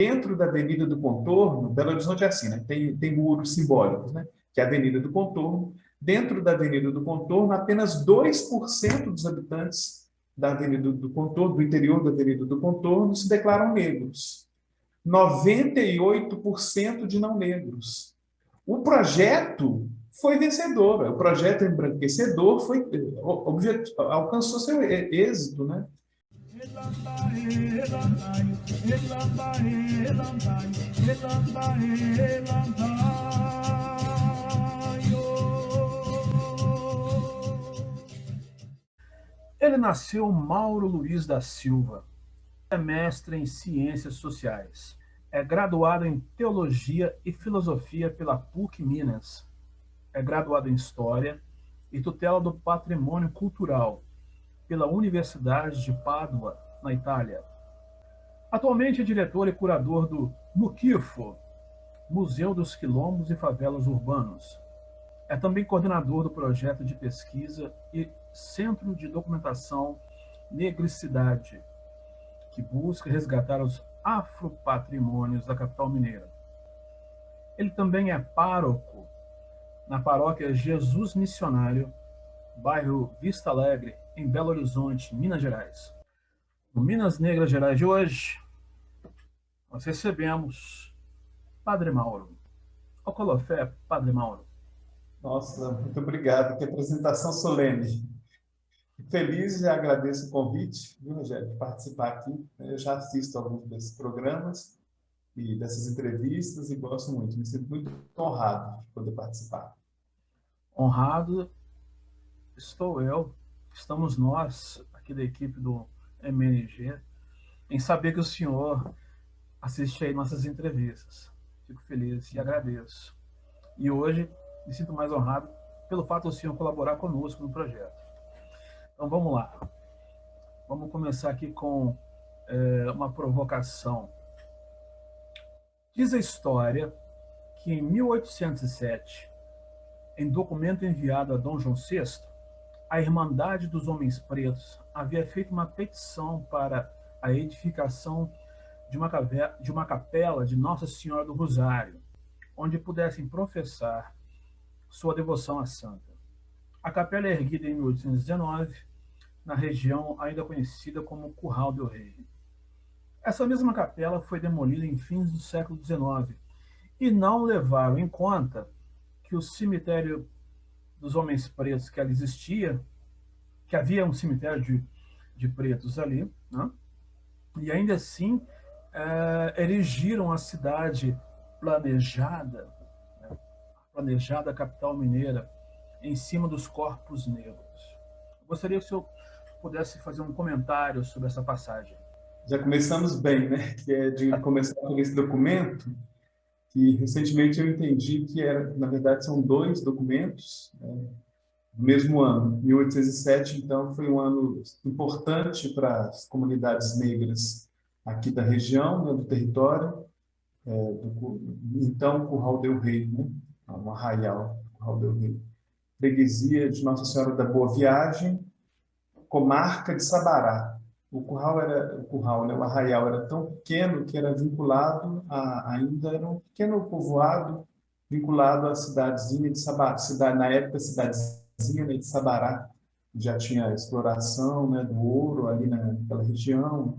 dentro da Avenida do Contorno, Belo Horizonte é assim, né? Tem muros simbólicos, né? Que é a Avenida do Contorno. Dentro da Avenida do Contorno, apenas 2% dos habitantes da Avenida do Contorno, do interior da Avenida do Contorno, se declaram negros. 98% de não negros. O projeto foi vencedor, o projeto embranquecedor alcançou seu êxito, né? Ele nasceu Mauro Luiz da Silva, é mestre em Ciências Sociais, é graduado em Teologia e Filosofia pela PUC Minas, é graduado em História e Tutela do Patrimônio Cultural pela Universidade de Pádua, na Itália. Atualmente é diretor e curador do MUQUIFO, Museu dos Quilombos e Favelas Urbanos. É também coordenador do projeto de pesquisa e Centro de Documentação Neglicidade, que busca resgatar os afropatrimônios da capital mineira. Ele também é pároco na paróquia Jesus Missionário, bairro Vista Alegre, em Belo Horizonte, Minas Gerais. No Minas Negras Gerais de hoje, nós recebemos Padre Mauro. Ocolofé, Padre Mauro. Nossa, muito obrigado. Que apresentação solene. Feliz e agradeço o convite, viu, Rogério, de participar aqui. Eu já assisto alguns desses programas e dessas entrevistas e gosto muito. Me sinto muito honrado de poder participar. Honrado estou eu, estamos nós, aqui da equipe do MNG, em saber que o senhor assiste aí nossas entrevistas. Fico feliz e agradeço. E hoje me sinto mais honrado pelo fato do senhor colaborar conosco no projeto. Então vamos lá. Vamos começar aqui com uma provocação. Diz a história que em 1807, em documento enviado a Dom João VI, a Irmandade dos Homens Pretos havia feito uma petição para a edificação de uma capela de Nossa Senhora do Rosário, onde pudessem professar sua devoção à santa. A capela é erguida em 1819, na região ainda conhecida como Curral del Rei. Essa mesma capela foi demolida em fins do século XIX e não levaram em conta que o cemitério dos Homens Pretos que ali existia, que havia um cemitério de pretos ali, né? E ainda assim erigiram a cidade planejada, né? Planejada capital mineira, em cima dos corpos negros. Eu gostaria que o senhor pudesse fazer um comentário sobre essa passagem. Já começamos bem, né? Que é de começar por esse documento, que recentemente eu entendi que na verdade, são dois documentos, né, do mesmo ano. 1807, então, foi um ano importante para as comunidades negras aqui da região, né, do território, então, Curral del Rei, né? Um arraial, Curral del Rei. Freguesia de Nossa Senhora da Boa Viagem, comarca de Sabará. O curral, né, o arraial era tão pequeno que era vinculado ainda era um pequeno povoado vinculado à cidadezinha de Sabará, na época cidadezinha, né, de Sabará. Já tinha exploração, né, do ouro ali naquela região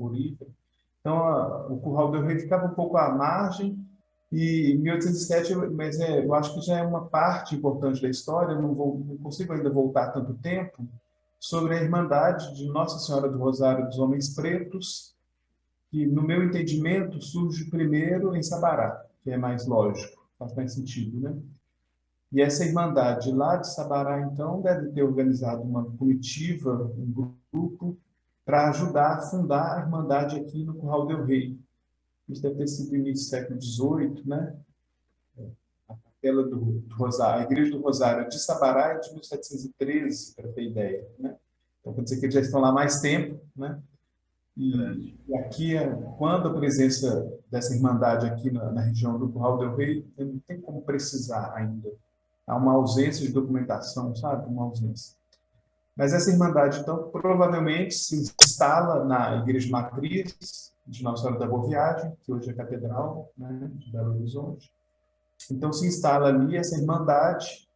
aurífera. Então, o Curral del Rei ficava um pouco à margem, e em 1807, mas eu acho que já é uma parte importante da história, não consigo ainda voltar tanto tempo, sobre a Irmandade de Nossa Senhora do Rosário dos Homens Pretos, que, no meu entendimento, surge primeiro em Sabará, que é mais lógico, faz mais sentido, né? E essa Irmandade lá de Sabará, então, deve ter organizado uma comitiva, um grupo, para ajudar a fundar a Irmandade aqui no Curral del Rei. Isso deve ter sido no início do século XVIII, né? A capela do Rosário, a Igreja do Rosário de Sabará é de 1713, para ter ideia, né? Então, quer dizer que eles já estão lá há mais tempo, né? E aqui, quando a presença dessa Irmandade aqui na região do Curral del Rei, não tem como precisar ainda. Há uma ausência de documentação, sabe? Uma ausência. Mas essa Irmandade, então, provavelmente se instala na Igreja Matriz, de Nossa Senhora da Boa Viagem, que hoje é Catedral, né, de Belo Horizonte. Então se instala ali essa irmandade,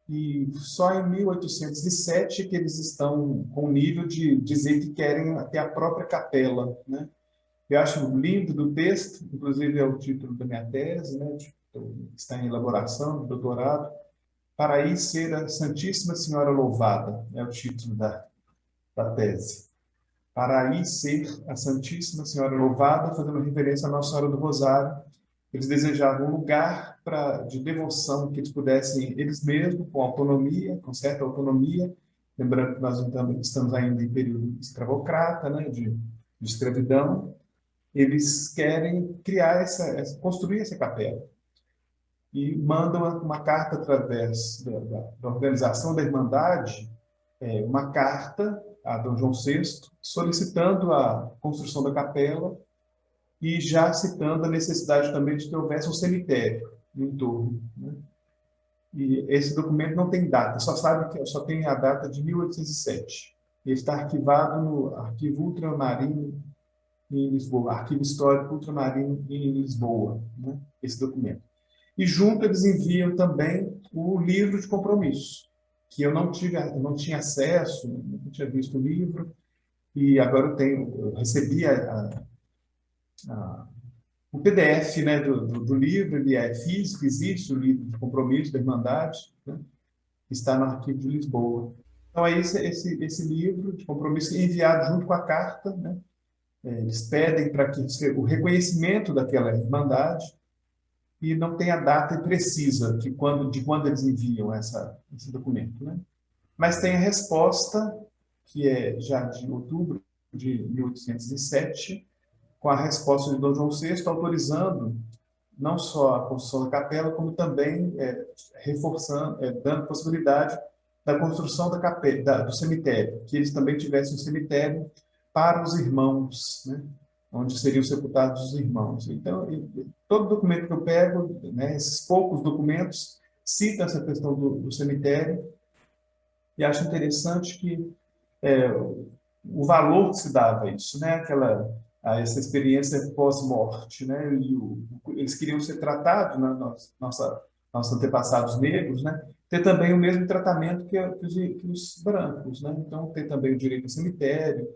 e só em 1807 que eles estão com o nível de dizer que querem ter a própria capela, né? Eu acho lindo do texto, inclusive é o título da minha tese, né? Está em elaboração, do doutorado. Para aí ser a Santíssima Senhora Louvada, é o título da tese. Para aí ser a Santíssima Senhora Louvada, fazendo referência à Nossa Senhora do Rosário. Eles desejavam um lugar de devoção, que eles pudessem, eles mesmos, com autonomia, com certa autonomia, lembrando que nós estamos ainda em período escravocrata, né, de escravidão, eles querem criar construir essa capela. E mandam uma carta através da organização da Irmandade, uma carta a Dom João VI, solicitando a construção da capela e já citando a necessidade também de que houvesse um cemitério no entorno, né? E esse documento não tem data, só tem a data de 1807. Ele está arquivado no Arquivo Ultramarino em Lisboa, Arquivo Histórico Ultramarino em Lisboa, né? Esse documento. E junto eles enviam também o livro de compromisso, que eu não tinha acesso, não tinha visto o livro, e agora eu recebi o PDF, né, do livro. Ele é físico, existe o livro de compromisso da Irmandade, né? Está no Arquivo de Lisboa. Então, é esse livro de compromisso enviado junto com a carta, né? Eles pedem para que o reconhecimento daquela Irmandade, e não tem a data precisa de quando eles enviam esse documento, né? Mas tem a resposta, que é já de outubro de 1807, com a resposta de Dom João VI, autorizando não só a construção da capela, como também reforçando, dando possibilidade da construção da capela, do cemitério, que eles também tivessem um cemitério para os irmãos, né? Onde seriam sepultados os irmãos. Então, todo documento que eu pego, né, esses poucos documentos, cita essa questão do cemitério, e acho interessante que o valor que se dava a isso, né, a essa experiência pós-morte, né, eles queriam ser tratados, né, nossos antepassados negros, né, ter também o mesmo tratamento que os brancos, né, então ter também o direito ao cemitério,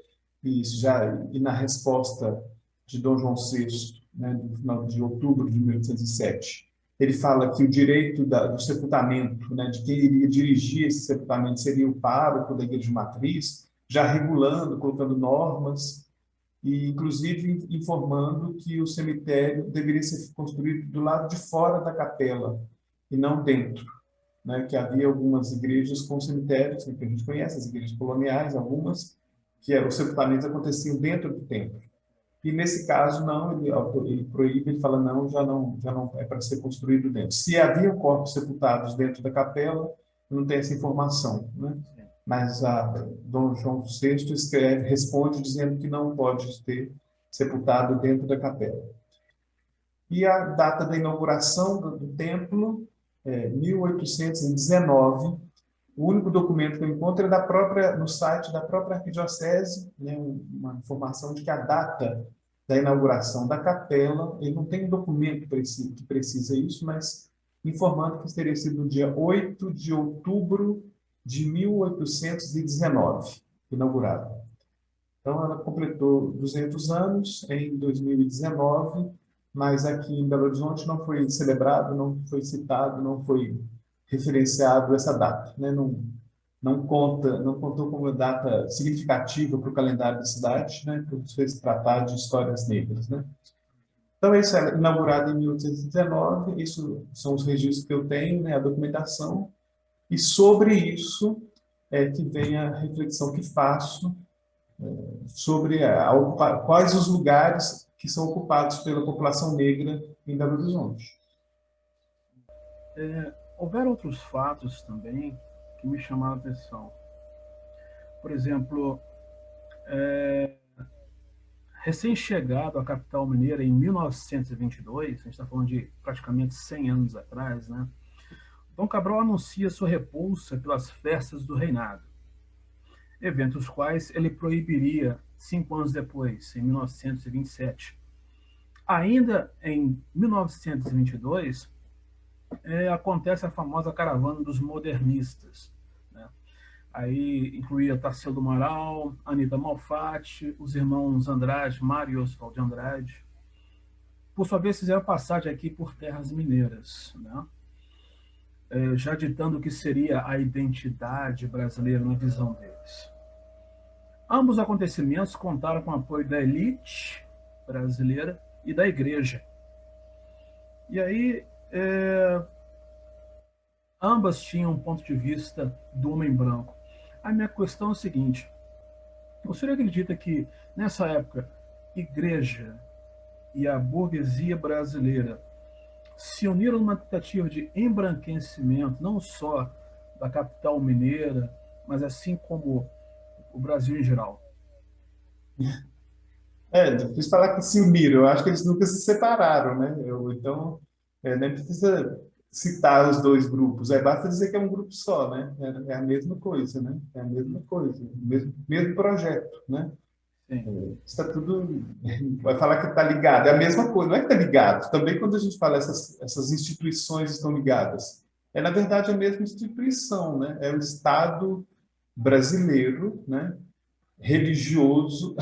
e na resposta de Dom João VI, né, no final de outubro de 1807, ele fala que o direito do sepultamento, né, de quem iria dirigir esse sepultamento seria o pároco da igreja matriz, já regulando, colocando normas, e inclusive informando que o cemitério deveria ser construído do lado de fora da capela e não dentro, né, que havia algumas igrejas com cemitérios, que a gente conhece, as igrejas coloniais, algumas, que os sepultamentos aconteciam dentro do templo. E nesse caso não, ele proíbe, ele fala não, já não é para ser construído dentro. Se havia corpos sepultados dentro da capela, não tem essa informação, né? Mas Dom João VI responde dizendo que não pode ter sepultado dentro da capela. E a data da inauguração do templo é 1819. O único documento que eu encontro é no site da própria arquidiocese, né, uma informação de que a data da inauguração da capela, ele não tem um documento que precisa isso, mas informando que teria sido no dia 8 de outubro de 1819, inaugurada. Então, ela completou 200 anos em 2019, mas aqui em Belo Horizonte não foi celebrado, não foi citado, não foi referenciado essa data, né? Não contou como data significativa para o calendário da cidade, né? Por se tratar de histórias negras, né? Então, isso é inaugurado em 1819, isso são os registros que eu tenho, né? A documentação, e sobre isso que vem a reflexão que faço sobre quais os lugares que são ocupados pela população negra em Belo Horizonte. Houveram outros fatos também que me chamaram a atenção. Por exemplo, recém-chegado à capital mineira em 1922, a gente está falando de praticamente 100 anos atrás, né? Dom Cabral anuncia sua repulsa pelas festas do reinado, eventos quais ele proibiria 5 anos depois, em 1927. Ainda em 1922, acontece a famosa caravana dos modernistas, né? Aí incluía Tarsila do Amaral, Anita Malfatti, os irmãos Andrade, Mário e Oswald de Andrade. Por sua vez, fizeram passagem aqui por terras mineiras, né? Já ditando o que seria a identidade brasileira na visão deles. Ambos os acontecimentos contaram com o apoio da elite brasileira e da igreja. E aí, ambas tinham um ponto de vista do homem branco. A minha questão é o seguinte: o senhor acredita que, nessa época, igreja e a burguesia brasileira se uniram numa tentativa de embranquecimento, não só da capital mineira, mas assim como o Brasil em geral? Difícil falar que se uniram. Eu acho que eles nunca se separaram, né? Então, nem precisa citar os dois grupos. Basta dizer que é um grupo só, né? É a mesma coisa, né? É a mesma coisa, mesmo projeto, né? Está tudo. Vai falar que está ligado. É a mesma coisa. Não é que está ligado. Também quando a gente fala essas instituições estão ligadas, na verdade a mesma instituição, né? É o Estado brasileiro, né? Religioso,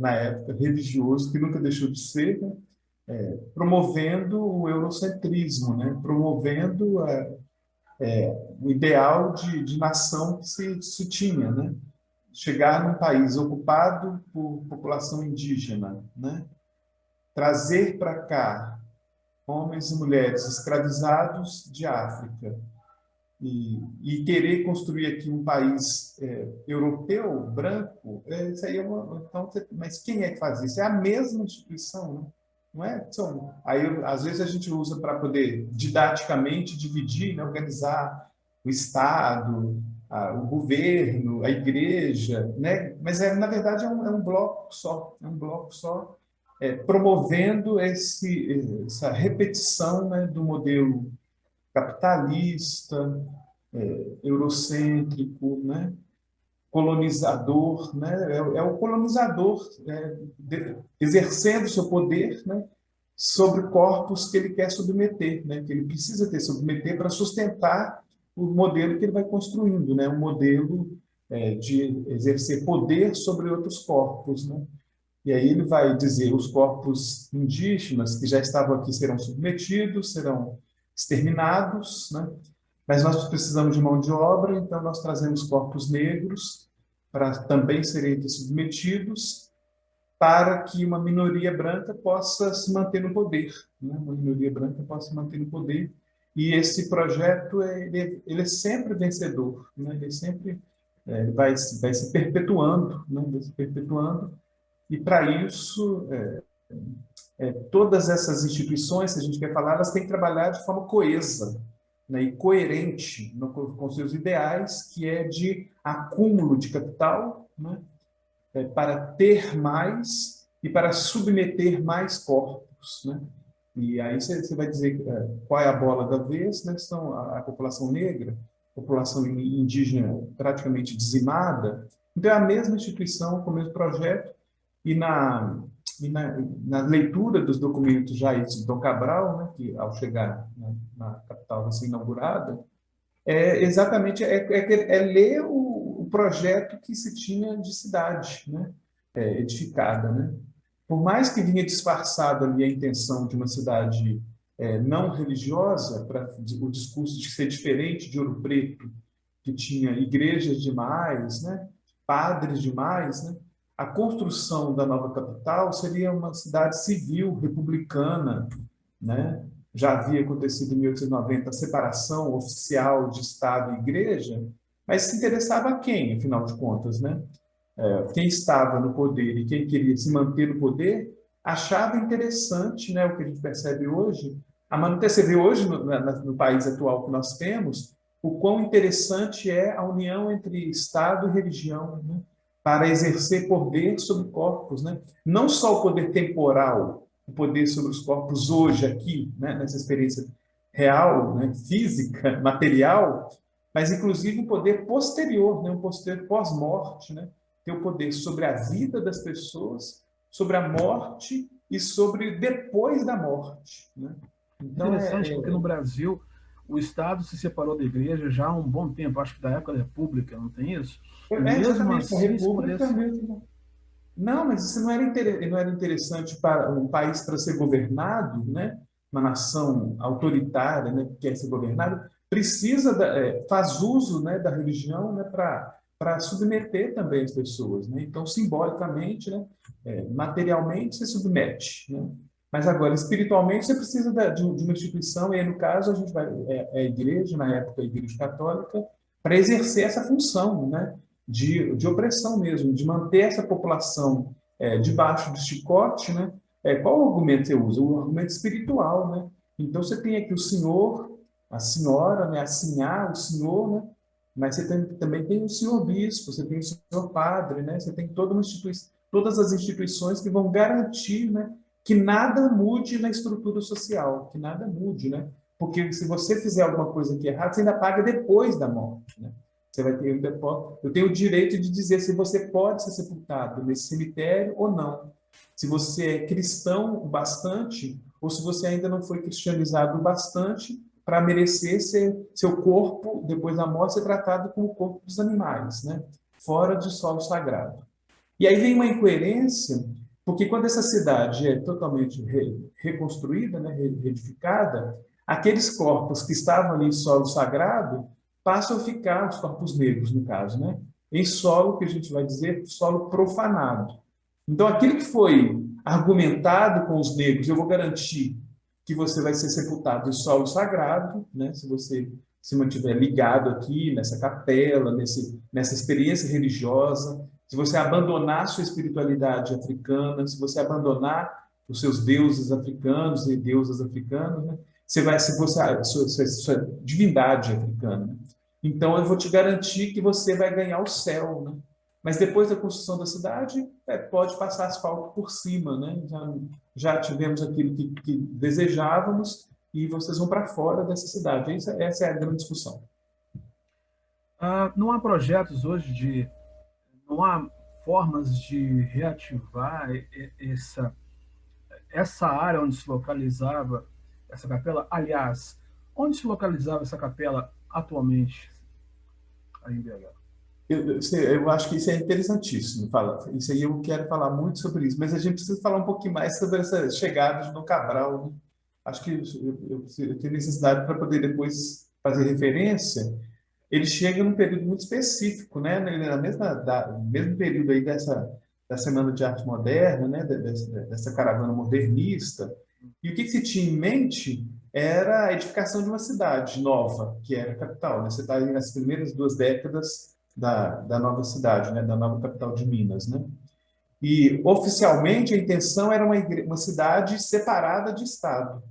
na época religioso, que nunca deixou de ser, né? Promovendo o eurocentrismo, né? Promovendo o ideal de nação que se tinha, né? Chegar num país ocupado por população indígena, né? Trazer para cá homens e mulheres escravizados de África e querer construir aqui um país europeu, branco, isso aí então, mas quem é que faz isso? É a mesma instituição, né? Não é? Aí, às vezes, a gente usa para poder didaticamente dividir, né? Organizar o Estado, o governo, a igreja, né? Mas, na verdade, é um bloco só, promovendo essa repetição, né? Do modelo capitalista, eurocêntrico, né? Colonizador, né? É o colonizador exercendo seu poder, né? Sobre corpos que ele quer submeter, né? Que ele precisa submeter para sustentar o modelo que ele vai construindo, né? Um modelo de exercer poder sobre outros corpos, né? E aí ele vai dizer: os corpos indígenas que já estavam aqui serão submetidos, serão exterminados, né? Mas nós precisamos de mão de obra, então nós trazemos corpos negros para também serem submetidos, para que uma minoria branca possa se manter no poder, né? Uma minoria branca possa se manter no poder. E esse projeto ele é sempre vencedor, né? Ele sempre vai se perpetuando, né? Vai se perpetuando. E para isso todas essas instituições, se a gente quer falar, elas têm que trabalhar de forma coesa, né, e coerente com seus ideais, que é de acúmulo de capital, né, para ter mais e para submeter mais corpos, né? E aí você vai dizer qual é a bola da vez, né? São a população negra, a população indígena praticamente dizimada. Então, é a mesma instituição, com o mesmo projeto, e na leitura dos documentos já de Dom Cabral, né, que ao chegar na capital recém-inaugurada, exatamente ler o projeto que se tinha de cidade, né, edificada, né? Por mais que vinha disfarçado ali a intenção de uma cidade não religiosa, para o discurso de ser diferente de Ouro Preto, que tinha igrejas demais, né, padres demais, né? A construção da nova capital seria uma cidade civil, republicana, né? Já havia acontecido em 1890 a separação oficial de Estado e Igreja, mas se interessava a quem, afinal de contas, né? Quem estava no poder e quem queria se manter no poder achava interessante, né? O que a gente percebe hoje, a manutenção. Você vê hoje no país atual que nós temos o quão interessante é a união entre Estado e religião, né? Para exercer poder sobre corpos, né? Não só o poder temporal, o poder sobre os corpos hoje, aqui, né? Nessa experiência real, né? Física, material, mas inclusive um poder posterior, né? Um poder pós-morte, né? ter o poder sobre a vida das pessoas, sobre a morte e sobre depois da morte, né? Então, Interessante, porque no Brasil o Estado se separou da Igreja já há um bom tempo, acho que da época da República, não tem isso? E mesmo exatamente a assim República escolhesse. mesmo. Não, mas isso não era interessante para um país para ser governado, né? Uma nação autoritária, né, que quer ser governada, precisa faz uso, né, da religião, né, para submeter também as pessoas, né? Então, simbolicamente, né, materialmente, você submete, né? Mas agora, espiritualmente, você precisa de uma instituição, e aí, no caso, a gente vai, a igreja, na época, a Igreja Católica, para exercer essa função, né? De opressão mesmo, de manter essa população debaixo do chicote, né? Qual o argumento você usa? O argumento espiritual, né? Então você tem aqui o senhor, a senhora, né? A sinhá, o senhor, né? Mas você também tem o senhor bispo, você tem o senhor padre, né? Você tem toda uma instituição, todas as instituições que vão garantir, né? Que nada mude na estrutura social, que nada mude, né? Porque se você fizer alguma coisa que é errada, você ainda paga depois da morte, né? Você vai ter eu tenho o direito de dizer se você pode ser sepultado nesse cemitério ou não. Se você é cristão o bastante ou se você ainda não foi cristianizado o bastante para merecer seu corpo, depois da morte, ser tratado como o corpo dos animais, né? Fora do solo sagrado. E aí vem uma incoerência, porque quando essa cidade é totalmente reconstruída, né, reedificada, aqueles corpos que estavam ali em solo sagrado passam a ficar, os corpos negros, no caso, né, em solo, que a gente vai dizer, solo profanado. Então, aquilo que foi argumentado com os negros, eu vou garantir que você vai ser sepultado em solo sagrado, né, se você se mantiver ligado aqui nessa capela, nessa experiência religiosa, se você abandonar sua espiritualidade africana, se você abandonar os seus deuses africanos e deusas africanas, né? Você vai, se você, sua divindade africana. Né? Então, eu vou te garantir que você vai ganhar o céu, né? Mas depois da construção da cidade, pode passar asfalto por cima, né? Já tivemos aquilo que desejávamos e vocês vão para fora dessa cidade. Essa é a grande discussão. Não há projetos hoje não há formas de reativar essa área onde se localizava essa capela. Aliás, onde se localizava essa capela atualmente aí em BH? Eu acho que isso é interessantíssimo. Isso aí eu quero falar muito sobre isso, mas a gente precisa falar um pouquinho mais sobre essa chegada de Dom Cabral. Né? Acho que eu tenho necessidade para poder depois fazer referência. Ele chega num período muito específico, né? No mesmo período aí da Semana de Arte Moderna, né? Dessa caravana modernista. E o que se tinha em mente era a edificação de uma cidade nova, que era a capital. Né? Você está aí nas primeiras 2 décadas da nova cidade, né? Da nova capital de Minas, né? E oficialmente a intenção era uma cidade separada de Estado.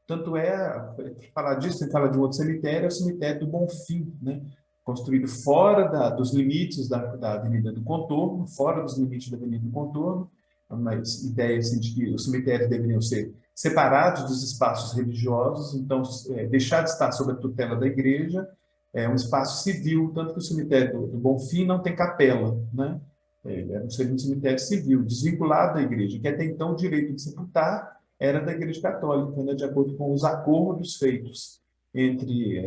Tanto para falar disso, tem que falar de um outro cemitério, é o cemitério do Bonfim, né? Construído fora dos limites da Avenida do Contorno, fora dos limites da Avenida do Contorno, uma ideia assim, de que os cemitérios deveriam ser separados dos espaços religiosos, então deixar de estar sob a tutela da igreja, é um espaço civil, tanto que o cemitério do Bonfim não tem capela, né? Era um cemitério civil, desvinculado da igreja, que até então o direito de sepultar era da Igreja Católica, né, de acordo com os acordos feitos entre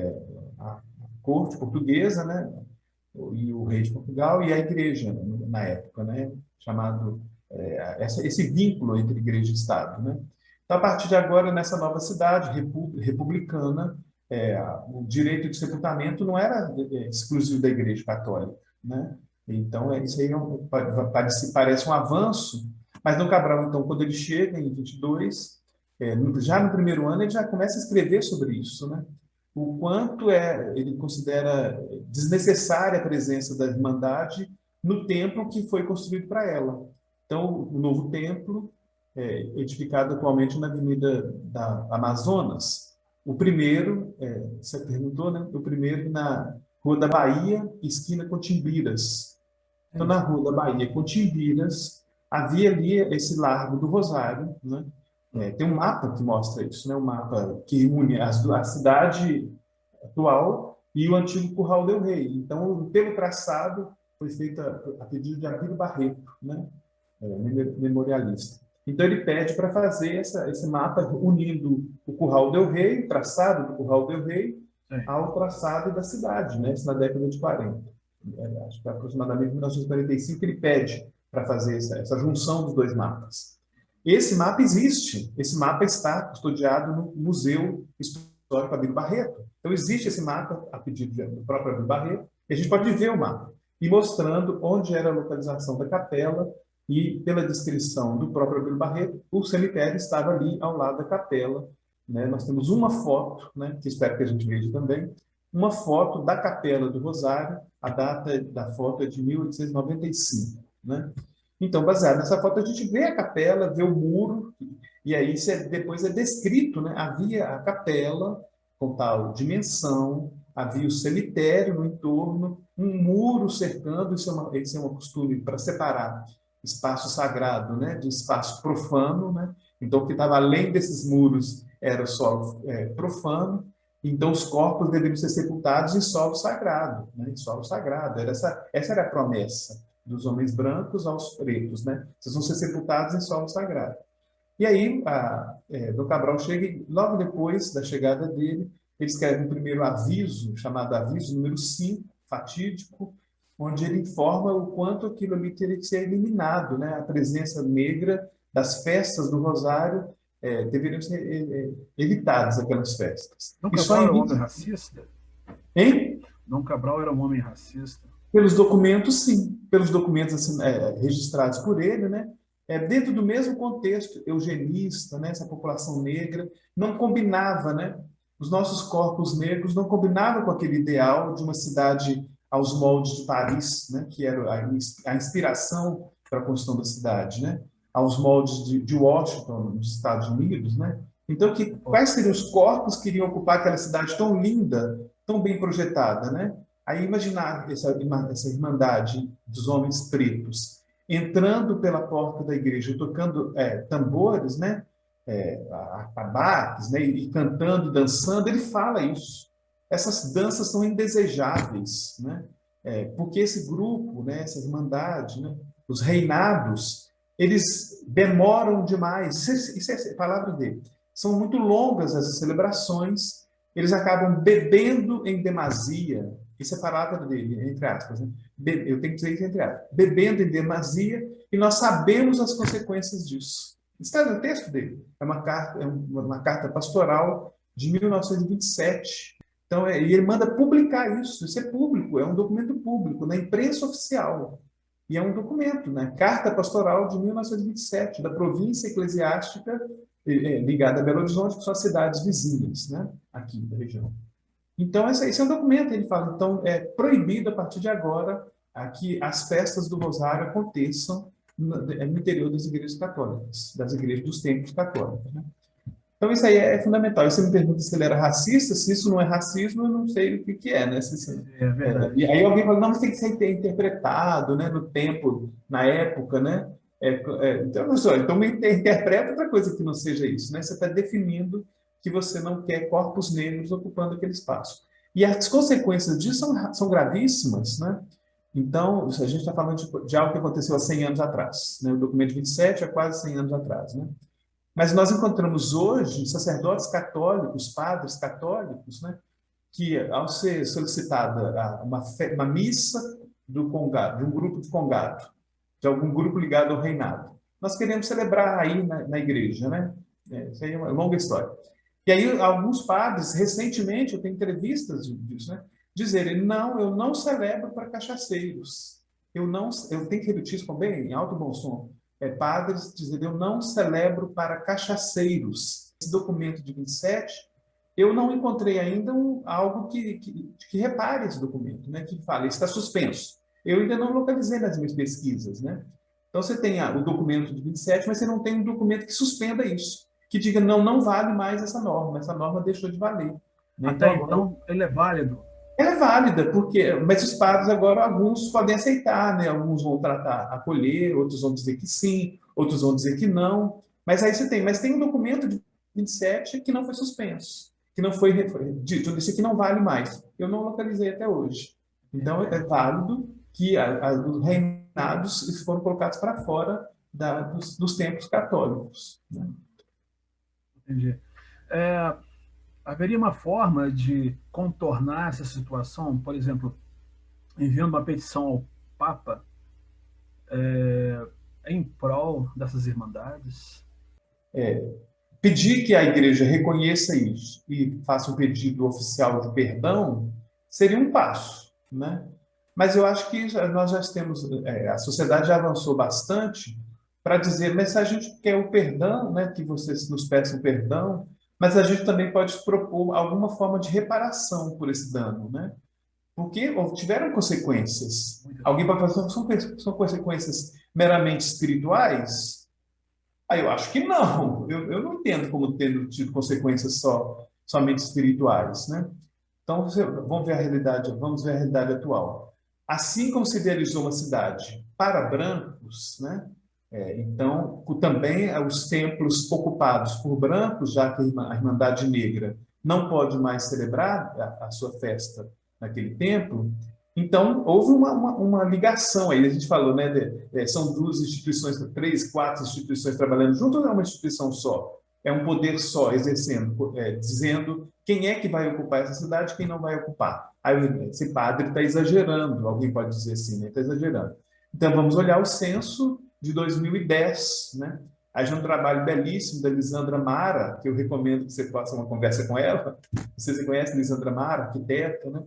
a corte portuguesa, né, e o rei de Portugal e a Igreja na época, né, chamado esse vínculo entre Igreja e Estado, né. Então, a partir de agora, nessa nova cidade republicana, o direito de sepultamento não era exclusivo da Igreja Católica, né. Então, isso aí parece um avanço, mas Dom Cabral, então, quando ele chega em 22, já no primeiro ano, ele já começa a escrever sobre isso, né? O quanto ele considera desnecessária a presença da Irmandade no templo que foi construído para ela. Então, o novo templo, edificado atualmente na Avenida da Amazonas, o primeiro, você perguntou, né? O primeiro na Rua da Bahia, esquina com Timbiras. Então, na Rua da Bahia com Timbiras, havia ali esse Largo do Rosário, né? Tem um mapa que mostra isso, né? Um mapa que une a cidade atual e o antigo Curral del Rei. Então, pelo traçado, foi feita a pedido de Abílio Barreto, né? Memorialista. Então ele pede para fazer esse mapa unindo o Curral del Rei, o traçado do Curral del Rei, Sim. ao traçado da cidade, né? Isso na década de 40. Acho que aproximadamente em 1945 ele pede para fazer essa junção dos dois mapas. Esse mapa existe, esse mapa está custodiado no Museu Histórico Abílio Barreto. Então existe esse mapa a pedido do próprio Abílio Barreto, e a gente pode ver o mapa, e mostrando onde era a localização da capela, e pela descrição do próprio Abílio Barreto, o cemitério estava ali ao lado da capela, né? Nós temos uma foto, né, que espero que a gente veja também, uma foto da Capela do Rosário, a data da foto é de 1895, né? Então, baseado nessa foto, a gente vê a capela, vê o muro, e aí depois é descrito, né? Havia a capela com tal dimensão, havia o cemitério no entorno, um muro cercando, isso é uma costume para separar espaço sagrado, né, de espaço profano, né? Então, o que estava além desses muros era solo profano, então os corpos deveriam ser sepultados em solo sagrado, né? Em solo sagrado. Essa era a promessa dos homens brancos aos pretos, né? Vocês vão ser sepultados em solo sagrado. E aí, Dom Cabral chega e, logo depois da chegada dele, ele escreve um primeiro aviso, chamado aviso número 5, fatídico, onde ele informa o quanto aquilo ali teria que ser eliminado, né? A presença negra das festas do Rosário deveriam ser evitadas, aquelas festas. Dom E só Cabral em era um 20... homem racista? Hein? Dom Cabral era um homem racista? Pelos documentos, sim. Pelos documentos assim, registrados por ele, né? Dentro do mesmo contexto eugenista, né? Essa população negra não combinava, né? Os nossos corpos negros não combinavam com aquele ideal de uma cidade aos moldes de Paris, né? Que era a inspiração para a construção da cidade, né? Aos moldes de Washington, dos Estados Unidos, né? Então, quais seriam os corpos que iriam ocupar aquela cidade tão linda, tão bem projetada, né? Aí imaginar essa irmandade dos homens pretos entrando pela porta da igreja, tocando tambores, né? Atabaques, né? E cantando, dançando, ele fala isso. Essas danças são indesejáveis, né? Porque esse grupo, né? Essa irmandade, né? Os reinados, eles demoram demais. Isso é a palavra dele. São muito longas as celebrações, eles acabam bebendo em demasia. Isso é a palavra dele, entre aspas. Né? Eu tenho que dizer isso entre aspas. Bebendo em demasia, e nós sabemos as consequências disso. Está no texto dele. É uma carta pastoral de 1927. Então, e ele manda publicar isso. Isso é público, é um documento público, na imprensa oficial. E é um documento, né? Carta pastoral de 1927, da província eclesiástica ligada a Belo Horizonte, que são as cidades vizinhas, né? Aqui da região. Então, esse é um documento, ele fala, então, é proibido a partir de agora que as festas do Rosário aconteçam no interior das igrejas católicas, das igrejas dos templos católicos. Né? Então, isso aí é fundamental. E você me pergunta se ele era racista, se isso não é racismo, eu não sei o que é, né? É verdade. E aí alguém fala, não, mas tem que ser interpretado, né? No tempo, na época, né? Então, interpreta outra coisa que não seja isso, né? Você está definindo que você não quer corpos negros ocupando aquele espaço. E as consequências disso são gravíssimas, né? Então, a gente está falando de algo que aconteceu há 100 anos atrás, né? O documento 27 é quase 100 anos atrás, né? Mas nós encontramos hoje sacerdotes católicos, padres católicos, né? Que, ao ser solicitada uma missa do congado, de um grupo de congado, de algum grupo ligado ao reinado, nós queremos celebrar aí na igreja, né? Isso aí é uma longa história. E aí, alguns padres, recentemente, eu tenho entrevistas disso, né? Dizerem, não, eu não celebro para cachaceiros. Eu tenho que repetir isso bem, em alto e bom som. Padres dizerem, eu não celebro para cachaceiros. Esse documento de 27, eu não encontrei ainda algo que repare esse documento, né? Que fala, está suspenso. Eu ainda não localizei nas minhas pesquisas, né? Então, você tem o documento de 27, mas você não tem um documento que suspenda isso, que diga, não vale mais essa norma deixou de valer. Né? Até então, ele é válido. Ela é válida, mas os padres agora, alguns podem aceitar, né? Alguns vão acolher, outros vão dizer que sim, outros vão dizer que não. Mas aí mas tem um documento de 27 que não foi suspenso, que não foi dito, disse que não vale mais. Eu não localizei até hoje. Então, é válido. que os reinados foram colocados para fora dos templos católicos, né? Entendi. É, haveria uma forma de contornar essa situação, por exemplo, enviando uma petição ao Papa em prol dessas irmandades? Pedir que a igreja reconheça isso e faça um pedido oficial de perdão seria um passo, né? Mas eu acho que nós já temos, a sociedade já avançou bastante para dizer, mas se a gente quer o perdão, né, que vocês nos peçam perdão, mas a gente também pode propor alguma forma de reparação por esse dano, né? Porque tiveram consequências. Alguém pode falar, são consequências meramente espirituais? Aí eu acho que não. Eu não entendo como tendo tido consequências somente espirituais, né? Então, vamos ver a realidade atual. Assim como se idealizou uma cidade para brancos, né? Então, também os templos ocupados por brancos, já que a Irmandade Negra não pode mais celebrar a sua festa naquele templo, então houve uma ligação aí. A gente falou, né? São duas instituições, três, quatro instituições trabalhando junto, ou é uma instituição só? É um poder só exercendo, dizendo quem é que vai ocupar essa cidade, quem não vai ocupar. Aí esse padre está exagerando, alguém pode dizer assim, né? Está exagerando. Então vamos olhar o censo de 2010, né? Aí já um trabalho belíssimo da Lisandra Mara, que eu recomendo que você faça uma conversa com ela. Você conhece Lisandra Mara, arquiteta, né?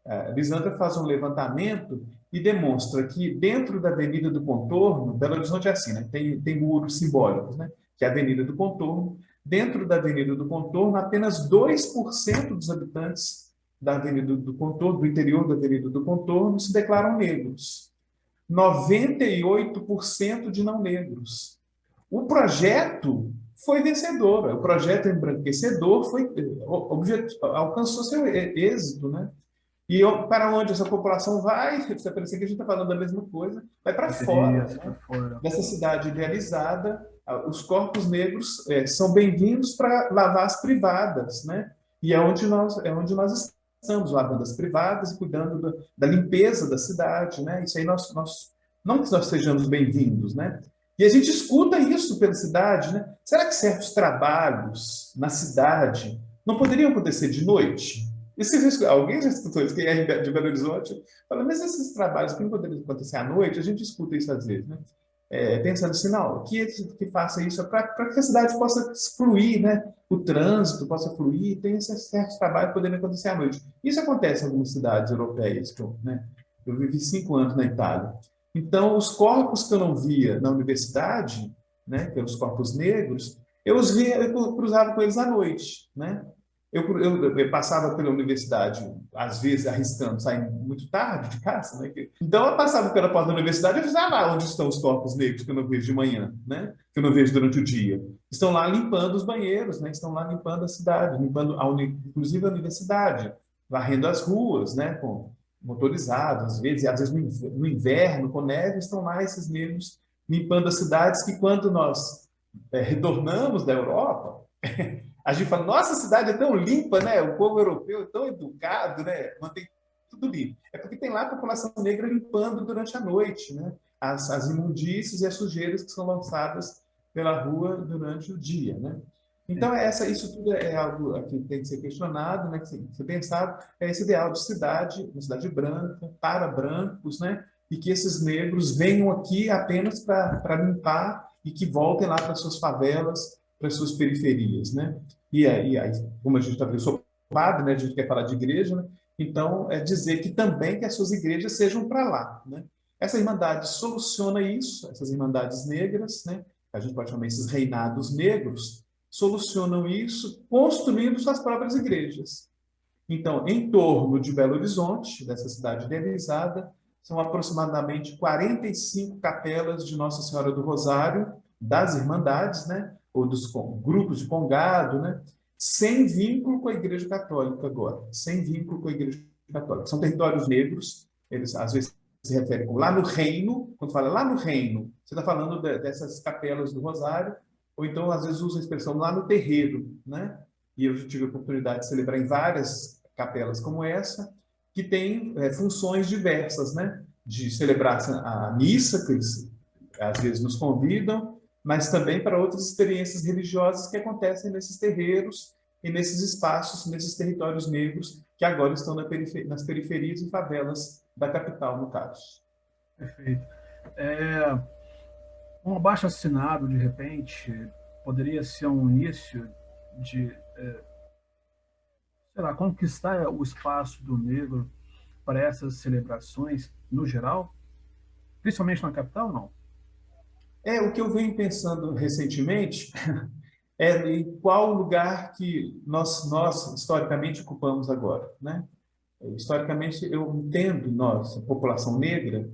A Lisandra faz um levantamento e demonstra que dentro da Avenida do Contorno, Belo Horizonte é assim, né? Tem muros simbólicos, né? Que é a Avenida do Contorno. Dentro da Avenida do Contorno, apenas 2% dos habitantes da Avenida do Contorno, do interior da Avenida do Contorno, se declaram negros. 98% de não negros. O projeto foi vencedor, o projeto embranquecedor alcançou seu êxito, né? E para onde essa população vai? Você parece que a gente está falando da mesma coisa, vai para fora, né? Dessa cidade idealizada, os corpos negros são bem-vindos para lavar as privadas, né? E é onde nós estamos, lavando as privadas e cuidando da limpeza da cidade, né? Isso aí não que nós sejamos bem-vindos, né? E a gente escuta isso pela cidade, né? Será que certos trabalhos na cidade não poderiam acontecer de noite? Alguém já escutou isso? Quem é de Belo Horizonte fala, mas esses trabalhos que não poderiam acontecer à noite, a gente escuta isso às vezes, né? Pensando assim, não, que faça isso para que a cidade possa fluir, né? O trânsito possa fluir, tem esses certos trabalhos que poderiam acontecer à noite. Isso acontece em algumas cidades europeias, né? Eu vivi 5 anos na Itália. Então, os corpos que eu não via na universidade, né, pelos corpos negros, eu cruzava com eles à noite, né? Eu passava pela universidade, às vezes arriscando, saindo muito tarde de casa, né? Então eu passava pela porta da universidade e eu dizia, lá onde estão os corpos negros que eu não vejo de manhã, né? Que eu não vejo durante o dia. Estão lá limpando os banheiros, né? Estão lá limpando a cidade, limpando inclusive a universidade, varrendo as ruas, né? Com motorizados, às vezes no inverno, com neve, estão lá esses negros limpando as cidades que quando nós retornamos da Europa, a gente fala, nossa, a cidade é tão limpa, né? O povo europeu é tão educado, né? Mantém tudo limpo. É porque tem lá a população negra limpando durante a noite, né? As imundícies e as sujeiras que são lançadas pela rua durante o dia, né? Então, isso tudo é algo que tem que ser questionado, né? Que tem que ser pensado. É esse ideal de cidade, uma cidade branca, para brancos, né? E que esses negros venham aqui apenas para limpar e que voltem lá para suas favelas, para suas periferias, né? E aí, como a gente está vendo, eu sou padre, né? A gente quer falar de igreja, né? Então, é dizer que também que as suas igrejas sejam para lá, né? Essa irmandade soluciona isso, essas irmandades negras, né? A gente pode chamar esses reinados negros, solucionam isso construindo suas próprias igrejas. Então, em torno de Belo Horizonte, dessa cidade idealizada, são aproximadamente 45 capelas de Nossa Senhora do Rosário, das Irmandades, né? Ou dos grupos de congado, né? Sem vínculo com a Igreja Católica agora, sem vínculo com a Igreja Católica. São territórios negros, eles às vezes se referem como lá no reino, quando fala lá no reino, você está falando dessas capelas do Rosário, ou então às vezes usa a expressão lá no terreiro, né? E eu já tive a oportunidade de celebrar em várias capelas como essa, que tem funções diversas, né? de celebrar a missa, que eles às vezes nos convidam, mas também para outras experiências religiosas que acontecem nesses terreiros e nesses espaços, nesses territórios negros que agora estão nas periferias e favelas da capital, no caso. Perfeito. É, um abaixo-assinado, de repente, poderia ser um início de, sei lá, conquistar o espaço do negro para essas celebrações no geral, principalmente na capital, não? O que eu venho pensando recentemente é em qual lugar que nós historicamente ocupamos agora, né? Historicamente, eu entendo nós, a população negra,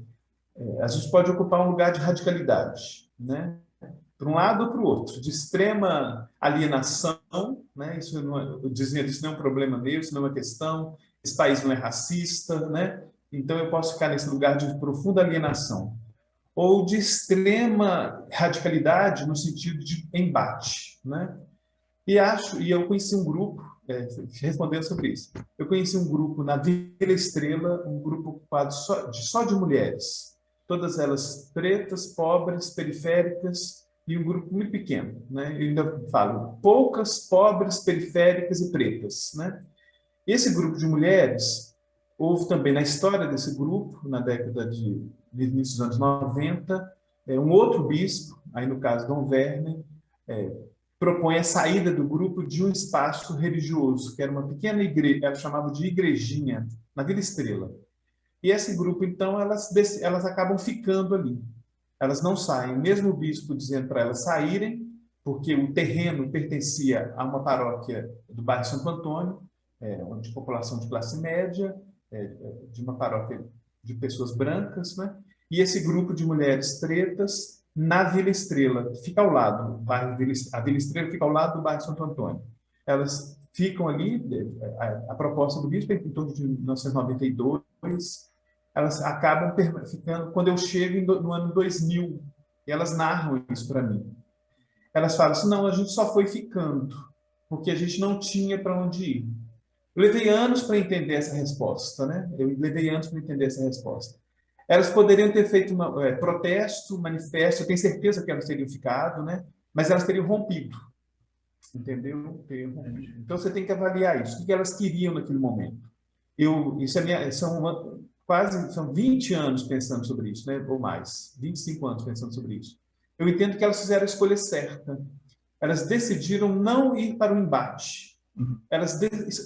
a gente pode ocupar um lugar de radicalidade, né? Para um lado ou para o outro, de extrema alienação, né? Isso não é, eu dizia, isso não é um problema meu, isso não é uma questão, esse país não é racista, né? Então eu posso ficar nesse lugar de profunda alienação ou de extrema radicalidade no sentido de embate, né? E eu conheci um grupo, respondendo sobre isso, eu conheci um grupo na Vila Estrela, um grupo ocupado só de mulheres, todas elas pretas, pobres, periféricas, e um grupo muito pequeno, né? Eu ainda falo, poucas, pobres, periféricas e pretas, né? Esse grupo de mulheres, houve também na história desse grupo, na década de início dos anos 90, um outro bispo, aí no caso Dom Werner, propõe a saída do grupo de um espaço religioso, que era uma pequena igreja, ela chamava de igrejinha, na Vila Estrela. E esse grupo, então, elas acabam ficando ali. Elas não saem, mesmo o bispo dizendo para elas saírem, porque o terreno pertencia a uma paróquia do bairro Santo Antônio, de população de classe média, de uma paróquia de pessoas brancas, né? E esse grupo de mulheres pretas na Vila Estrela, que fica ao lado, a Vila Estrela fica ao lado do bairro Santo Antônio. Elas ficam ali, a proposta do bispo é em torno de 1992, elas acabam ficando, quando eu chego no ano 2000, e elas narram isso para mim. Elas falam assim, não, a gente só foi ficando, porque a gente não tinha para onde ir. Eu levei anos para entender essa resposta, né? Eu levei anos para entender essa resposta. Elas poderiam ter feito um protesto, manifesto, eu tenho certeza que elas teriam ficado, né? Mas elas teriam rompido, entendeu? Então você tem que avaliar isso. O que elas queriam naquele momento? São 20 anos pensando sobre isso, né? Ou mais, 25 anos pensando sobre isso. Eu entendo que elas fizeram a escolha certa. Elas decidiram não ir para o embate. Elas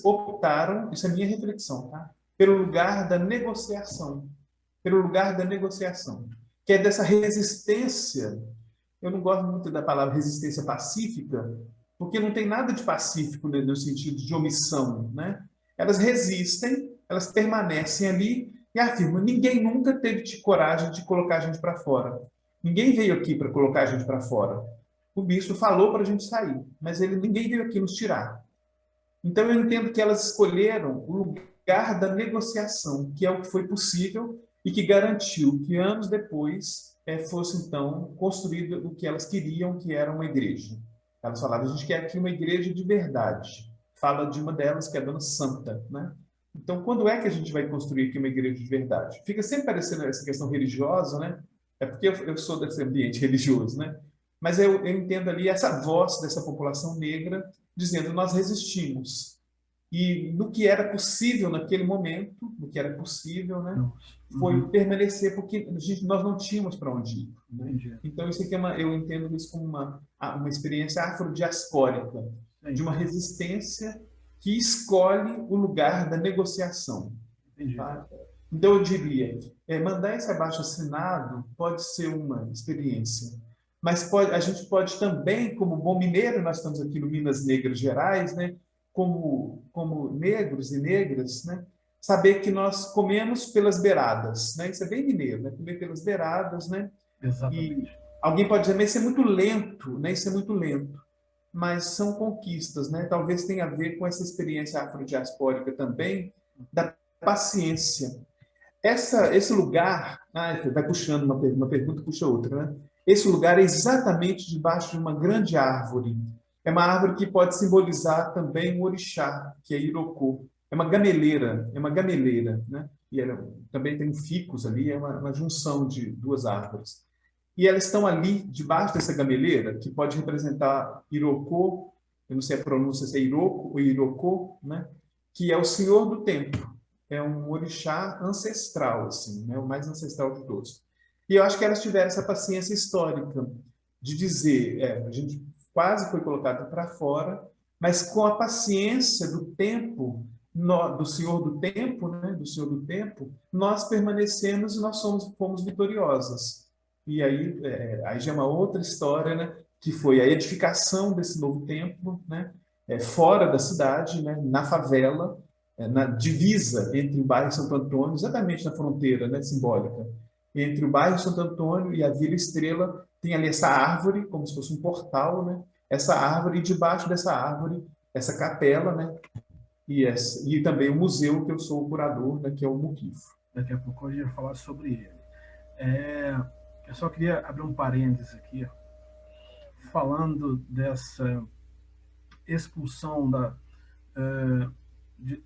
optaram, isso é minha reflexão, tá? Pelo lugar da negociação. Pelo lugar da negociação. Que é dessa resistência. Eu não gosto muito da palavra resistência pacífica, porque não tem nada de pacífico no sentido de omissão, né? Elas resistem, elas permanecem ali e afirmam: ninguém nunca teve coragem de colocar a gente para fora. Ninguém veio aqui para colocar a gente para fora. O bispo falou para a gente sair, mas ninguém veio aqui nos tirar. Então eu entendo que elas escolheram o lugar da negociação, que é o que foi possível e que garantiu que anos depois fosse então construído o que elas queriam, que era uma igreja. Elas falavam: a gente quer aqui uma igreja de verdade. Fala de uma delas, que é a Dona Santa, né? Então, quando é que a gente vai construir aqui uma igreja de verdade? Fica sempre parecendo essa questão religiosa, né? É porque eu sou desse ambiente religioso, né? Mas eu entendo ali essa voz dessa população negra dizendo: nós resistimos. E no que era possível naquele momento, no que era possível, né, foi permanecer, porque nós não tínhamos para onde ir. Né? Então, isso aqui eu entendo isso como uma experiência afrodiaspórica, de uma resistência que escolhe o lugar da negociação. Tá? Então, eu diria, mandar esse abaixo-assinado pode ser uma experiência, mas a gente pode também, como bom mineiro, nós estamos aqui no Minas Negras Gerais, né, como negros e negras, né, saber que nós comemos pelas beiradas, né? Isso é bem mineiro, né? Comer pelas beiradas, né? Exatamente. E alguém pode dizer: mas isso é muito lento, né? Isso é muito lento. Mas são conquistas, né? Talvez tenha a ver com essa experiência afrodiaspórica também, da paciência. Esse lugar, vai puxando uma pergunta, puxa outra, né? Esse lugar é exatamente debaixo de uma grande árvore. É uma árvore que pode simbolizar também o orixá, que é Irocô. É uma gameleira, né? e também tem ficus ali, é uma junção de duas árvores. E elas estão ali, debaixo dessa gameleira, que pode representar Irocô, eu não sei a pronúncia se é Iroco ou Irocô, né? Que é o Senhor do Tempo. É um orixá ancestral, assim, né? O mais ancestral de todos. E eu acho que elas tiveram essa paciência histórica de dizer, a gente quase foi colocado para fora, mas com a paciência do tempo, do Senhor do Tempo, né? Do Senhor do Tempo, nós permanecemos e nós fomos vitoriosas. E aí já é uma outra história, né? Que foi a edificação desse novo templo, né? Fora da cidade, né? Na favela, na divisa entre o bairro Santo Antônio, exatamente na fronteira, né? Simbólica, entre o bairro Santo Antônio e a Vila Estrela, tem ali essa árvore, como se fosse um portal, né? Essa árvore, e debaixo dessa árvore, essa capela, né? E também o museu, que eu sou o curador, né? Que é o Muquifo. Daqui a pouco eu ia falar sobre ele. Eu só queria abrir um parênteses aqui, falando dessa expulsão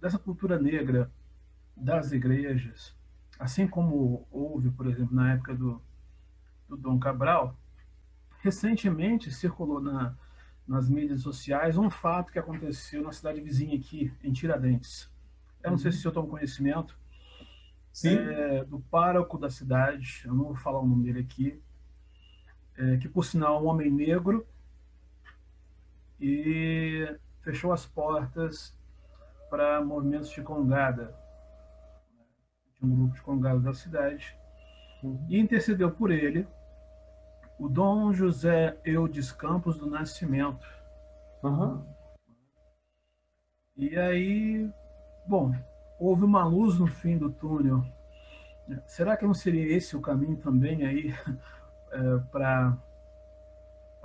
dessa cultura negra das igrejas, assim como houve, por exemplo, na época do Dom Cabral. Recentemente circulou nas mídias sociais um fato que aconteceu na cidade vizinha aqui, em Tiradentes. Eu não sei se eu tomo conhecimento, do pároco da cidade, eu não vou falar o nome dele aqui, que por sinal é um homem negro, e fechou as portas para movimentos de congada, de um grupo de congada da cidade, e intercedeu por ele o Dom José Eudes Campos do Nascimento. E aí, bom, houve uma luz no fim do túnel. Será que não seria esse o caminho também aí para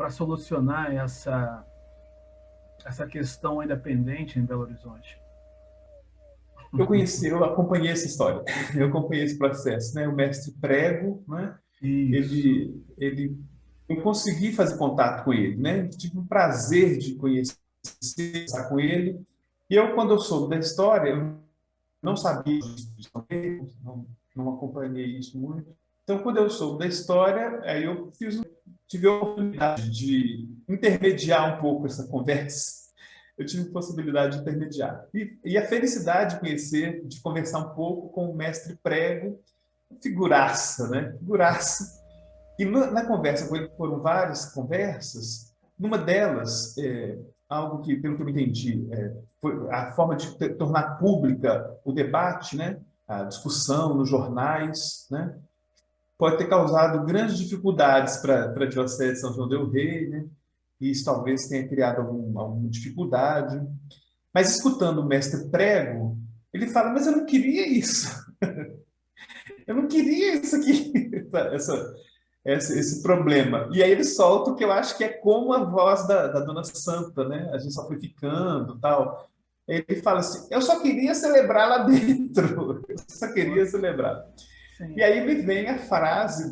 solucionar essa questão ainda pendente em Belo Horizonte? Eu acompanhei essa história, eu acompanhei esse processo, né? O mestre Prego, né? Eu consegui fazer contato com ele, né? Tive o prazer de conhecer com ele. E eu, quando eu soube da história, eu não sabia disso, não acompanhei isso muito. Então, quando eu soube da história, aí eu tive a oportunidade de intermediar um pouco essa conversa. Eu tive a possibilidade de intermediar. E a felicidade de conhecer, de conversar um pouco com o mestre Prego, figuraça, né? Figuraça. E na conversa com ele, foram várias conversas, numa delas, algo que, pelo que eu entendi, foi a forma de tornar pública o debate, né? A discussão nos jornais, né? Pode ter causado grandes dificuldades para a Diocese de São João del Rei, né? E isso talvez tenha criado alguma dificuldade. Mas escutando o mestre Prego, ele fala, mas eu não queria isso. Eu não queria isso aqui, esse problema. E aí ele solta o que eu acho que é como a voz da Dona Santa, né? A gente só foi ficando, tal. Ele fala assim, eu só queria celebrar lá dentro. Eu só queria celebrar. Sim. E aí me vem a frase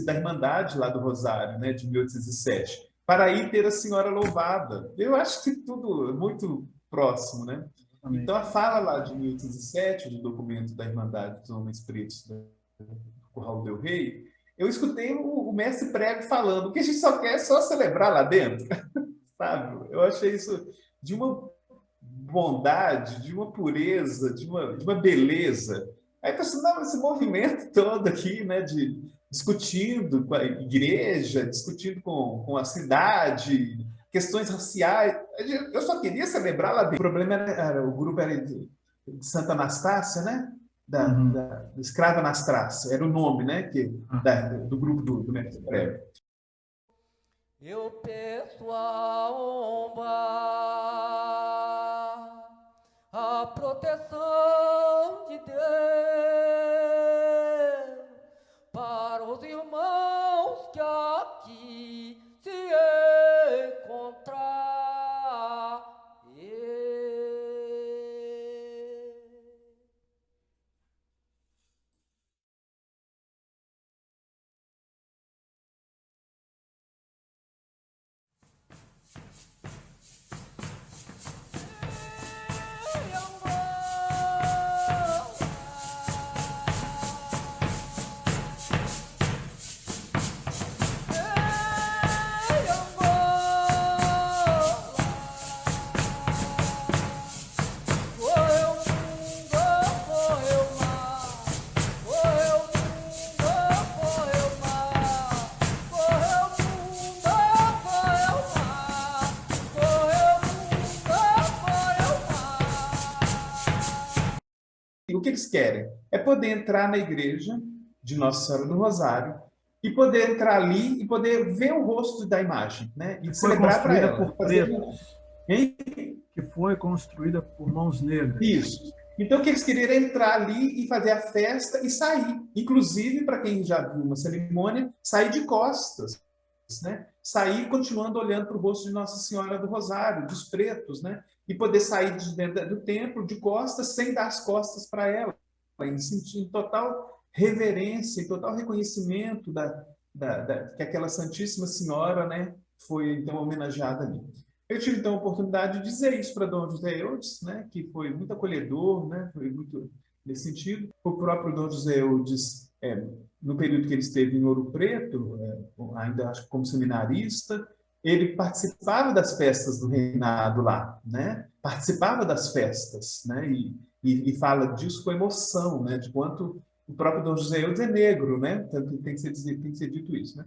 da Irmandade lá do Rosário, né, de 1807. Para aí ter a Senhora louvada. Eu acho que tudo muito próximo, né? Então a fala lá de 1807, do documento da Irmandade dos Homens Pretos do Curral del Rei, eu escutei o mestre Prego falando que a gente só quer celebrar lá dentro, sabe? Eu achei isso de uma bondade, de uma pureza, de uma beleza. Aí eu pensei, não, esse movimento todo aqui, né, discutindo com a igreja, discutindo com a cidade, questões raciais, eu só queria celebrar lá dentro. O problema o grupo era de Santa Anastácia, né? Do escravo Anastácio, era o nome, né, do grupo do mestre Prego. Eu peço a honra, a proteção de Deus para os irmãos que aqui se encontram. que eles querem? É poder entrar na igreja de Nossa Senhora do Rosário e poder entrar ali e poder ver o rosto da imagem, né? E Foi celebrar para construída ela. por pretos, Hein? que foi construída por mãos negras. Isso. Então, o que eles queriam era entrar ali e fazer a festa e sair. Inclusive, para quem já viu uma cerimônia, sair de costas, né? Sair continuando olhando para o rosto de Nossa Senhora do Rosário, dos pretos, né? E poder sair de dentro do templo de costas sem dar as costas para ela, em total reverência e total reconhecimento que aquela Santíssima Senhora, né, foi então homenageada ali. Eu tive então a oportunidade de dizer isso para Dom José Eudes, né, que foi muito acolhedor, né, foi muito nesse sentido. O próprio Dom José Eudes, no período que ele esteve em Ouro Preto, ainda acho que como seminarista, ele participava das festas do reinado lá, né? Participava das festas, né? E fala disso com emoção, né? De quanto o próprio Dom José Eudes é negro, né? Tanto tem que ser dito isso, né?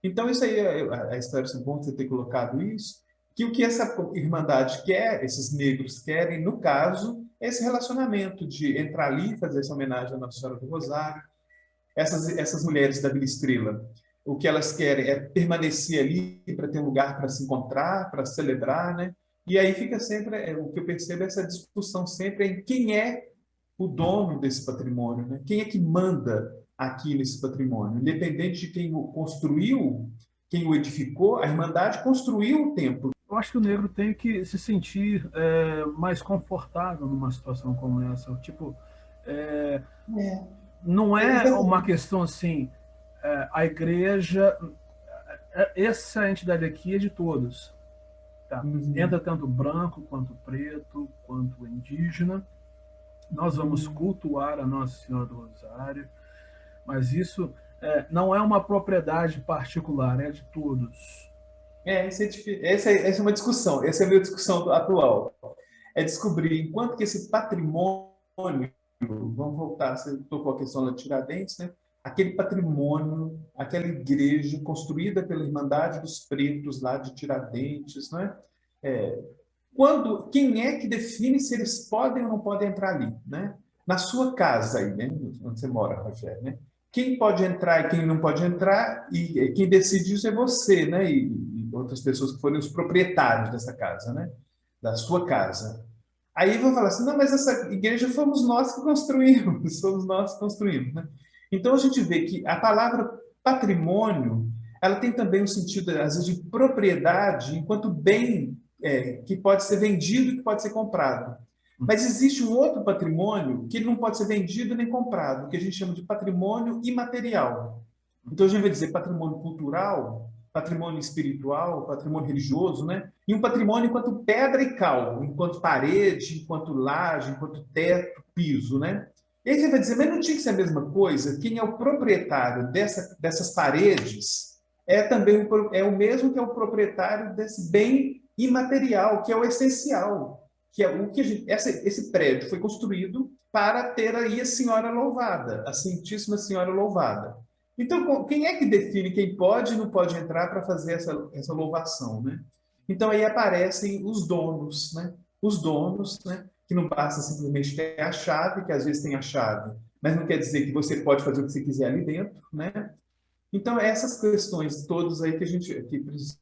Então, isso aí, a história, é bom você ter colocado isso, que o que essa irmandade quer, esses negros querem, no caso, é esse relacionamento de entrar ali e fazer essa homenagem à Nossa Senhora do Rosário. Essas mulheres da Vila Estrela, o que elas querem é permanecer ali para ter um lugar para se encontrar, para celebrar, né? E aí fica sempre, o que eu percebo é essa discussão sempre em quem é o dono desse patrimônio, né? Quem é que manda aqui nesse patrimônio? Independente de quem o construiu, quem o edificou, a Irmandade construiu o templo. Eu acho que o negro tem que se sentir mais confortável numa situação como essa. Tipo, não é uma questão assim, a igreja, essa entidade aqui é de todos. Tá? Entra tanto branco, quanto preto, quanto indígena. Nós vamos cultuar a Nossa Senhora do Rosário, mas isso não é uma propriedade particular, é de todos. Essa é uma discussão, essa é a minha discussão atual. É descobrir enquanto que esse patrimônio, vamos voltar, você tocou a questão da Tiradentes, né? Aquele patrimônio, aquela igreja construída pela Irmandade dos Pretos lá de Tiradentes, né? Quem é que define se eles podem ou não podem entrar ali, né? Na sua casa aí, né? Onde você mora, Rogério, né? Quem pode entrar e quem não pode entrar, e quem decide isso é você, né? E outras pessoas que forem os proprietários dessa casa, né? Da sua casa. Aí vão falar assim, não, mas essa igreja fomos nós que construímos, somos nós que construímos, né? Então a gente vê que a palavra patrimônio, ela tem também um sentido, às vezes, de propriedade, enquanto bem que pode ser vendido e que pode ser comprado. Mas existe um outro patrimônio que não pode ser vendido nem comprado, que a gente chama de patrimônio imaterial. Então a gente vai dizer patrimônio cultural, patrimônio espiritual, patrimônio religioso, né? E um patrimônio enquanto pedra e cal, enquanto parede, enquanto laje, enquanto teto, piso, né? E aí você vai dizer, mas não tinha que ser a mesma coisa? Quem é o proprietário dessas paredes também o mesmo que é o proprietário desse bem imaterial, que é o essencial, que é o que esse prédio foi construído para ter aí a Senhora Louvada, a Santíssima Senhora Louvada. Então, quem é que define quem pode e não pode entrar para fazer essa louvação, né? Então, aí aparecem os donos, né? Os donos, né? Que não basta simplesmente ter a chave, que às vezes tem a chave, mas não quer dizer que você pode fazer o que você quiser ali dentro, né? Então, essas questões todas aí que precisam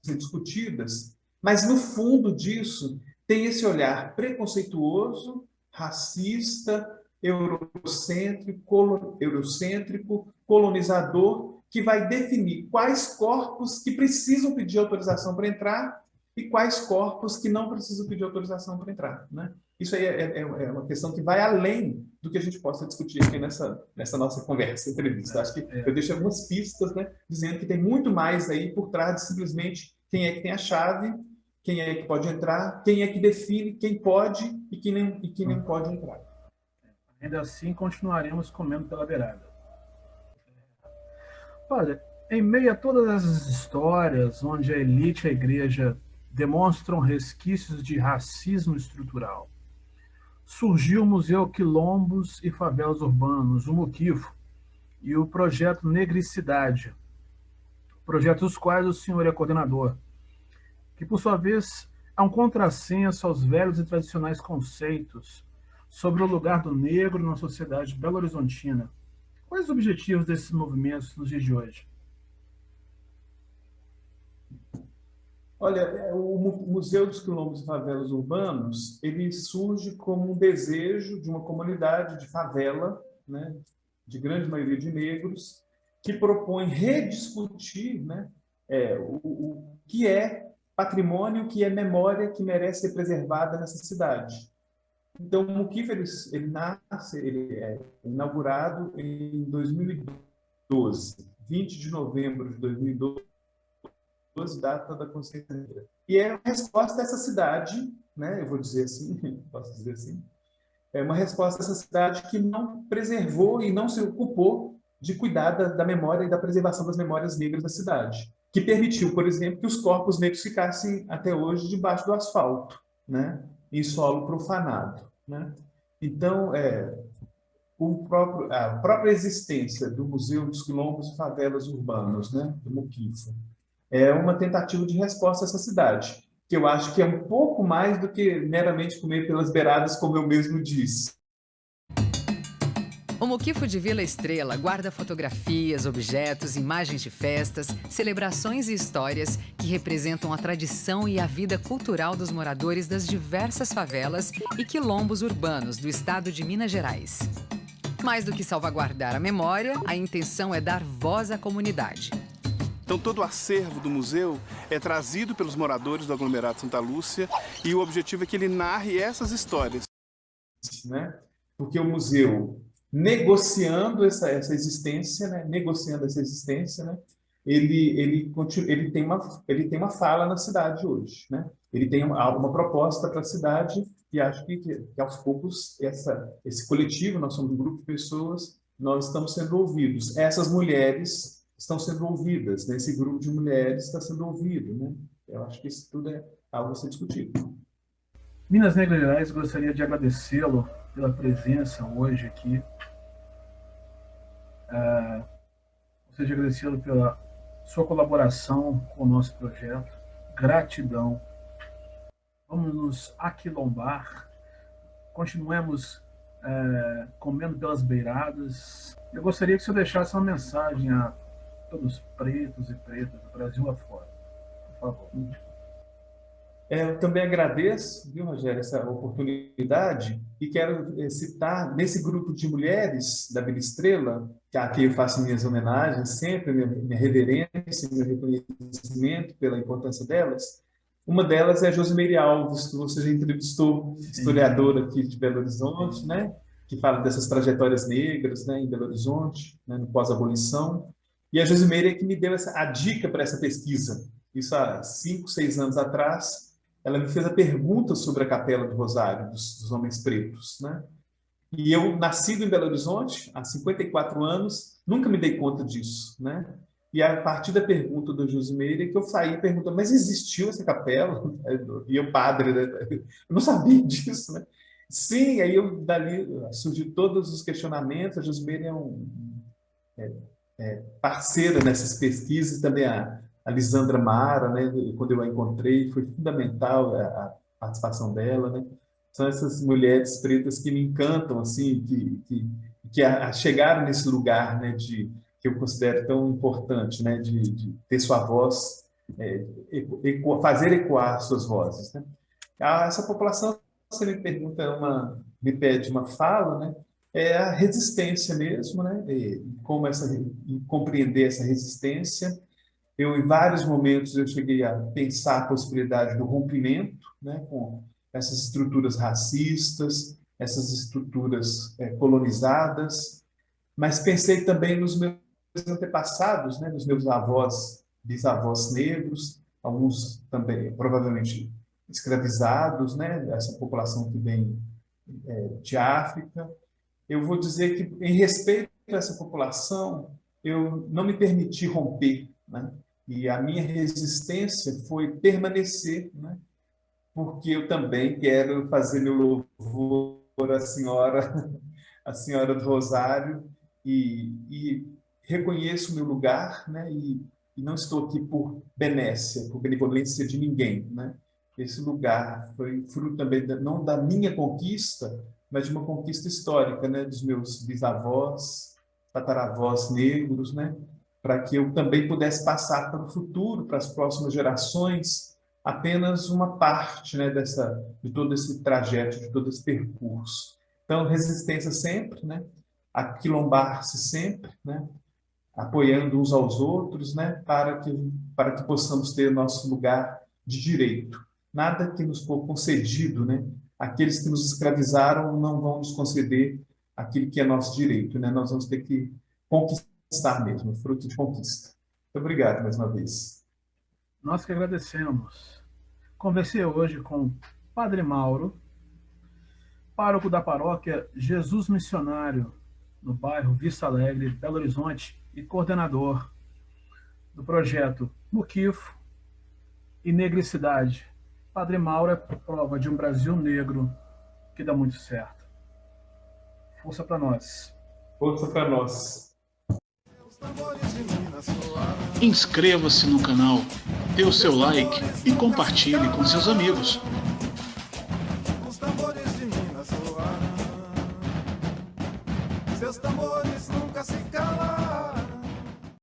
ser discutidas, mas no fundo disso tem esse olhar preconceituoso, racista, eurocêntrico, colonizador, que vai definir quais corpos que precisam pedir autorização para entrar e quais corpos que não precisam pedir autorização para entrar, né? Isso aí é uma questão que vai além do que a gente possa discutir aqui nessa nossa conversa, entrevista. Acho que eu deixo algumas pistas, né, dizendo que tem muito mais aí por trás de simplesmente quem é que tem a chave, quem é que pode entrar, quem é que define quem pode e quem não pode entrar. Ainda assim, continuaremos comendo pela beirada. Olha, em meio a todas essas histórias onde a elite e a igreja demonstram resquícios de racismo estrutural, surgiu o Museu Quilombos e Favelas Urbanos, o Muquifo, e o projeto Negricidade, projetos dos quais o senhor é coordenador, que, por sua vez, é um contrassenso aos velhos e tradicionais conceitos sobre o lugar do negro na sociedade belo-horizontina. Quais os objetivos desses movimentos nos dias de hoje? Olha, o Museu dos Quilombos e Favelas Urbanos, ele surge como um desejo de uma comunidade de favela, né, de grande maioria de negros, que propõe rediscutir, né, o que é patrimônio, o que é memória que merece ser preservada nessa cidade. Então, o Muquifo, ele é inaugurado em 2012, 20 de novembro de 2012, data da consciência negra. E é uma resposta a essa cidade, né, eu vou dizer assim, posso dizer assim, é uma resposta a essa cidade que não preservou e não se ocupou de cuidar da memória e da preservação das memórias negras da cidade, que permitiu, por exemplo, que os corpos negros ficassem até hoje debaixo do asfalto, né, em solo profanado, né? Então, a própria existência do Museu dos Quilombos e Favelas Urbanos, né, do Muquifo, é uma tentativa de resposta a essa cidade, que eu acho que é um pouco mais do que meramente comer pelas beiradas, como eu mesmo disse. O Muquifo de Vila Estrela guarda fotografias, objetos, imagens de festas, celebrações e histórias que representam a tradição e a vida cultural dos moradores das diversas favelas e quilombos urbanos do estado de Minas Gerais. Mais do que salvaguardar a memória, a intenção é dar voz à comunidade. Então todo o acervo do museu é trazido pelos moradores do aglomerado Santa Lúcia e o objetivo é que ele narre essas histórias. Né? Porque o museu, negociando essa existência, né? Né? Ele tem uma fala na cidade hoje, né? Ele tem uma proposta para a cidade e acho que aos poucos esse coletivo, nós somos um grupo de pessoas, nós estamos sendo ouvidos. Essas mulheres estão sendo ouvidas, né? Esse grupo de mulheres está sendo ouvido, né? Eu acho que isso tudo é algo a ser discutido. Minas Negras Gerais, gostaria de agradecê-lo pela presença hoje aqui. Gostaria de agradecê-lo pela sua colaboração com o nosso projeto. Gratidão. Vamos nos aquilombar. Continuemos comendo pelas beiradas. Eu gostaria que o senhor deixasse uma mensagem a todos os pretos e pretas do Brasil afora. Por favor. Eu também agradeço, viu, Rogério, essa oportunidade e quero citar nesse grupo de mulheres da Vila Estrela, que aqui eu faço minhas homenagens sempre, minha reverência, meu reconhecimento pela importância delas. Uma delas é a Josimeire Alves, que você já entrevistou, historiadora aqui de Belo Horizonte, né, que fala dessas trajetórias negras, né, em Belo Horizonte, né, no pós-abolição. E a Josimeire é que me deu a dica para essa pesquisa. Isso há 5, 6 anos atrás. Ela me fez a pergunta sobre a Capela do Rosário, dos homens pretos, né? E eu, nascido em Belo Horizonte, há 54 anos, nunca me dei conta disso, né? E a partir da pergunta do Josimeire, que eu saí perguntando, mas existiu essa capela? E eu, padre, né? Eu não sabia disso, né? Sim, aí dali surgiu todos os questionamentos. A Josimeire é parceira nessas pesquisas, também a Lisandra Mara, né? Quando eu a encontrei, foi fundamental a participação dela, né? São essas mulheres pretas que me encantam, assim, que chegaram nesse lugar, né, que eu considero tão importante, né, de ter sua voz, fazer ecoar suas vozes, né? Essa população, você me pergunta, me pede uma fala, né? É a resistência mesmo, né? E compreender essa resistência. Em vários momentos, eu cheguei a pensar a possibilidade do rompimento, né, com essas estruturas racistas, essas estruturas colonizadas, mas pensei também nos meus antepassados, né, nos meus avós, bisavós negros, alguns também provavelmente escravizados, né, essa população que vem de África. Eu vou dizer que, em respeito a essa população, eu não me permiti romper, né? E a minha resistência foi permanecer, né? Porque eu também quero fazer meu louvor à Senhora, a Senhora do Rosário, e reconheço o meu lugar, né? E não estou aqui por benécia, por benevolência de ninguém, né? esse lugar foi fruto também, não da minha conquista, mas de uma conquista histórica, né, dos meus bisavós, tataravós negros, né, para que eu também pudesse passar para o futuro, para as próximas gerações, apenas uma parte, né, de todo esse trajeto, de todo esse percurso. Então, resistência sempre, né, aquilombar-se sempre, né, apoiando uns aos outros, né, para que possamos ter nosso lugar de direito. Nada que nos for concedido, né, aqueles que nos escravizaram não vão nos conceder aquilo que é nosso direito, né, nós vamos ter que conquistar mesmo, fruto de conquista. Muito obrigado mais uma vez. Nós que agradecemos. Conversei hoje com Padre Mauro, pároco da paróquia Jesus Missionário, no bairro Vista Alegre, Belo Horizonte, e coordenador do projeto Muquifo e Neglicidade. Padre Mauro é prova de um Brasil negro que dá muito certo. Força para nós. Força para nós. Inscreva-se no canal, dê o seu like e compartilhe com seus amigos.